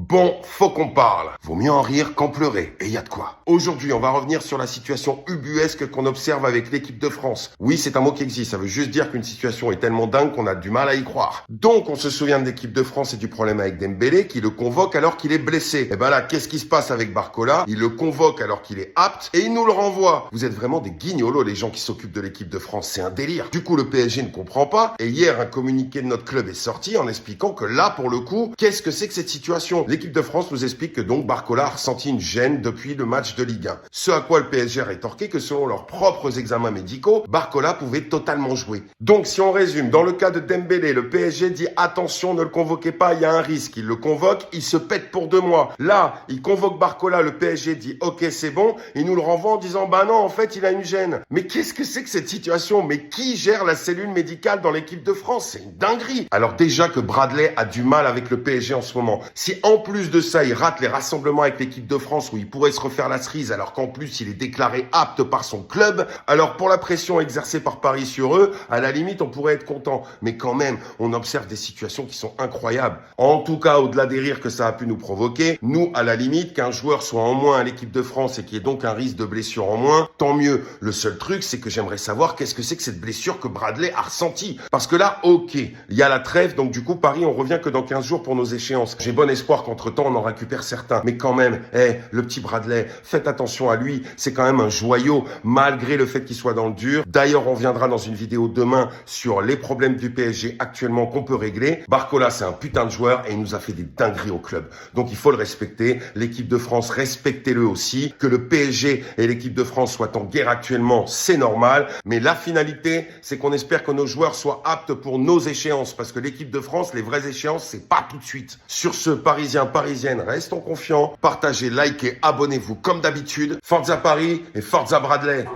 Bon, faut qu'on parle. Vaut mieux en rire qu'en pleurer. Et y a de quoi. Aujourd'hui, on va revenir sur la situation ubuesque qu'on observe avec l'équipe de France. Oui, c'est un mot qui existe. Ça veut juste dire qu'une situation est tellement dingue qu'on a du mal à y croire. Donc, on se souvient de l'équipe de France et du problème avec Dembélé qui le convoque alors qu'il est blessé. Et ben là, qu'est-ce qui se passe avec Barcola? Il le convoque alors qu'il est apte et il nous le renvoie. Vous êtes vraiment des guignolos, les gens qui s'occupent de l'équipe de France. C'est un délire. Du coup, le PSG ne comprend pas. Et hier, un communiqué de notre club est sorti en expliquant que là, pour le coup, qu'est-ce que c'est que cette situation? L'équipe de France nous explique que donc Barcola a ressenti une gêne depuis le match de Ligue 1. Ce à quoi le PSG a rétorqué que selon leurs propres examens médicaux, Barcola pouvait totalement jouer. Donc si on résume, dans le cas de Dembélé, le PSG dit attention, ne le convoquez pas, il y a un risque. Il le convoque, il se pète pour 2 mois. Là, il convoque Barcola, le PSG dit ok c'est bon, il nous le renvoie en disant bah non en fait il a une gêne. Mais qu'est-ce que c'est que cette situation? Mais qui gère la cellule médicale dans l'équipe de France? C'est une dinguerie. Alors déjà que Bradley a du mal avec le PSG en ce moment. Si en plus de ça, il rate les rassemblements avec l'équipe de France où il pourrait se refaire la cerise alors qu'en plus il est déclaré apte par son club, alors pour la pression exercée par Paris sur eux, à la limite on pourrait être content. Mais quand même, on observe des situations qui sont incroyables. En tout cas, au-delà des rires que ça a pu nous provoquer, nous, à la limite, qu'un joueur soit en moins à l'équipe de France et qu'il y ait donc un risque de blessure en moins, tant mieux. Le seul truc, c'est que j'aimerais savoir qu'est-ce que c'est que cette blessure que Bradley a ressentie. Parce que là, ok, il y a la trêve, donc du coup, Paris, on revient que dans 15 jours pour nos échéances. J'ai bon espoir qu'entre-temps, on en récupère certains. Mais quand même, le petit Bradley, faites attention à lui. C'est quand même un joyau, malgré le fait qu'il soit dans le dur. D'ailleurs, on viendra dans une vidéo demain sur les problèmes du PSG actuellement qu'on peut régler. Barcola, c'est un putain de joueur et il nous a fait des dingueries au club. Donc, il faut le respecter. L'équipe de France, respectez-le aussi. Que le PSG et l'équipe de France soient en guerre actuellement, c'est normal. Mais la finalité, c'est qu'on espère que nos joueurs soient aptes pour nos échéances. Parce que l'équipe de France, les vraies échéances, c'est pas tout de suite. Sur ce, Parisiens, Parisiennes, restons confiants. Partagez, likez, abonnez-vous comme d'habitude. Forza Paris et Forza Bradley.